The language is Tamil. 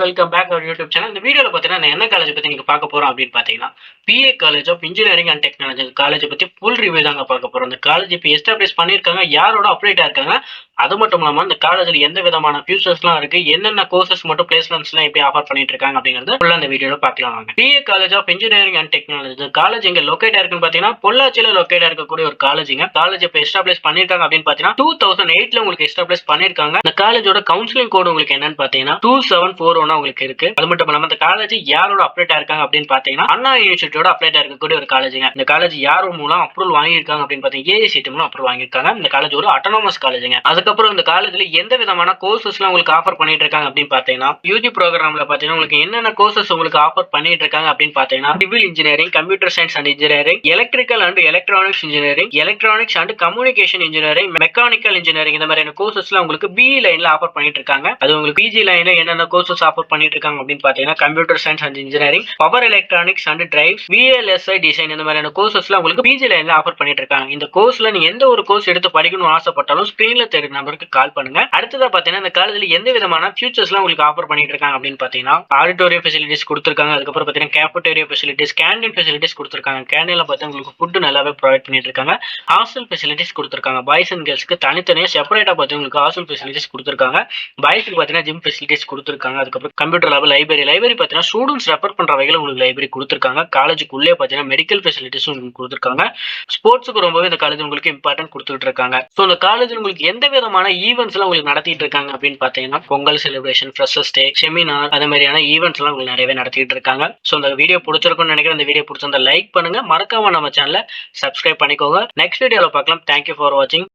Welcome back our YouTube channel. இந்த வீடியோல பார்த்தீங்கன்னா, என்ன காலேஜ் பத்தி நீங்க பார்க்க போறோம் அப்படின்னு பார்த்தீங்கன்னா, PA college of engineering and technology college பத்தி ஃபுல் ரிவ்யூ தாங்க பார்க்க போறோம். இந்த காலேஜ் இப்போ எஸ்டாப்ளிஷ் பண்ணியிருக்காங்க, யாரோட அப்டேட் ஆயிருக்காங்க, அது மட்டும் இல்லாம இந்த காலேஜ்ல எந்த விதமான ஃபியூச்சர்ஸ்லாம் இருக்கு, என்னென்ன கோர்சஸ் மட்டும் பிளேஸ்மெண்ட்ஸ்லாம் எப்படி ஆஃபர் பண்ணிட்டு இருக்காங்க அப்படிங்கறது ஃபுல்லா இந்த வீடியோல பார்க்கலாம் வாங்க. PA college of engineering and technology college எங்க லொகேட் ஆயிருக்குன்னு பார்த்தீங்கன்னா, பொள்ளாச்சியில லொகேட் இருக்கக்கூடிய ஒரு காலேஜுங்க. காலேஜ் இப்போ எஸ்டாப்ளிஷ் பண்ணிருக்காங்க அப்படின்னு பார்த்தீங்கன்னா 2008ல உங்களுக்கு எஸ்டாப்ளிஷ் பண்ணிருக்காங்க. இந்த காலேஜோட கவுன்சிலிங் கோட் உங்களுக்கு என்னன்னு பார்த்தீங்கன்னா 2741 உங்களுக்கு இருக்கு. அது மட்டும் இல்லாம இந்த காலேஜ் யாரோட அப்டேட் ஆயிருக்காங்க அப்படின்னு பார்த்தீங்கன்னா, அண்ணா யூனிவர்சிட்டியோட அப்டேட் இருக்கக்கூடிய ஒரு காலேஜுங்க. இந்த காலேஜ் யார் மூலம் அப்ரூவல் வாங்கியிருக்காங்க அப்படின்னு பார்த்தீங்கன்னா, ஏஐசிடி மூலம் அப்ரூவல் வாங்கியிருக்காங்க. இந்த காலேஜ் ஒரு அட்டானமஸ் காலேஜுங்க. அதுக்கப்புறம் இந்த காலேஜ்ல எந்த விதமான கோர்சஸ்லாம் உங்களுக்கு ஆஃபர் பண்ணிட்டு இருக்காங்க அப்படின்னு பார்த்தீங்கன்னா, யூஜி ப்ரோக்ராம்ல பார்த்தீங்கன்னா உங்களுக்கு என்னென்ன கோர்சஸ் உங்களுக்கு ஆஃபர் பண்ணிட்டு இருக்காங்க அப்படின்னு பார்த்தீங்கன்னா, civil engineering, computer science and engineering, electrical and electronics engineering, electronics and communication engineering, mechanical engineering இந்த மாதிரியான கோர்சஸ்லாம் உங்களுக்கு பிஇ லைன்ல ஆஃபர் பண்ணிட்டு இருக்காங்க. அது உங்களுக்கு பிஜி லைன்ல என்னென்ன கோர்சஸ் ஆஃபர் பண்ணிட்டு இருக்காங்க அப்படின்னு பார்த்தீங்கன்னா, computer science and engineering, power electronics and drives, VLSI design இந்த மாதிரியான கோர்சஸ்லாம் உங்களுக்கு பிஜி லைன்ல ஆஃபர் பண்ணிட்டு இருக்காங்க. இந்த கோர்ஸ்ல நீங்க எந்த ஒரு கோர்ஸ் எடுத்து படிக்கணும்னு ஆசைப்பட்டாலும் ஸ்கிரீன்ல தெரியுற நம்பருக்கு கால் பண்ணுங்க. அடுத்ததா பார்த்தீங்கன்னா, இந்த காலேஜ்ல எந்த விதமான ஃபியூச்சர்ஸ்லாம் உங்களுக்கு ஆஃபர் பண்ணிட்டு இருக்காங்க அப்படின்னு பார்த்தீங்கன்னா, ஆடிட்டோரியம் ஃபெசிலிட்டிஸ் கொடுத்திருக்காங்க. அதுக்கப்புறம் பார்த்தீங்கன்னா கேஃபேட்டேரியா ஃபெசிலிட்டிஸ், கேண்டீன் ஃபெசிலிட்டிஸ் கொடுத்திருக்காங்க. கேண்டீன்ல பார்த்தீங்கன்னா உங்களுக்கு ஃபுட் நல்லாவே ப்ரொவைட் பண்ணிட்டு இருக்காங்க. ஹாஸ்டல் ஃபெசிலிட்டிஸ் கொடுத்திருக்காங்க. பாய்ஸ் அண்ட் கேர்ள்ஸ்க்கு தனித்தனியா செப்பரேட்டா பார்த்தீங்கன்னா உங்களுக்கு ஹாஸ்டல் ஃபெசிலிட்டிஸ் கொடுத்திருக்காங்க. பாய்ஸ்க்கு பார்த்தீங்கன்னா ஜிம் ஃபெசிலிட்டிஸ் கொடுத்திருக்காங்க. அதுக்கப்புறம் கம்ப்யூட்டர் லேப், லைப்ரரி பார்த்தீங்கன்னா ஸ்டூடெண்ட்ஸ் ரெஃபர் பண்ற வகையில உங்களுக்கு லைப்ரரி கொடுத்திருக்காங்க. காலேஜுக்குள்ளே பார்த்தீங்கன்னா மெடிக்கல் ஃபெசிலிட்டிஸும் உங்களுக்கு கொடுத்திருக்காங்க. ஸ்போர்ட்ஸுக்கு ரொம்பவே இந்த காலேஜ் உங்களுக்கு இம்பார்ட்டன்ட் கொடுத்துட்டு இருக்காங்க. ஸோ இந்த காலேஜ் உங்களுக்கு எந்த விதமான ஈவெண்ட்ஸ் எல்லாம் உங்களுக்கு நடத்திட்டு இருக்காங்க அப்படின்னு பார்த்தீங்கன்னா, பொங்கல் செலிப்ரேஷன், ஃப்ரெஷர்ஸ் டே, செமினார் அது மாதிரியான ஈவெண்ட்ஸ் எல்லாம் உங்களுக்கு நிறையவே நடத்திட்டு இருக்காங்க. ஸோ இந்த வீடியோ பிடிச்சிருக்கும்னு நினைக்கிறேன். இந்த வீடியோ பிடிச்சிருந்தா லைக் பண்ணுங்க, மறக்காம நம்ம சேனலை சப்ஸ்கிரைப் பண்ணிக்கோங்க. நெக்ஸ்ட் வீடியோல பார்க்கலாம். தேங்க்யூ ஃபார் வாட்சிங்.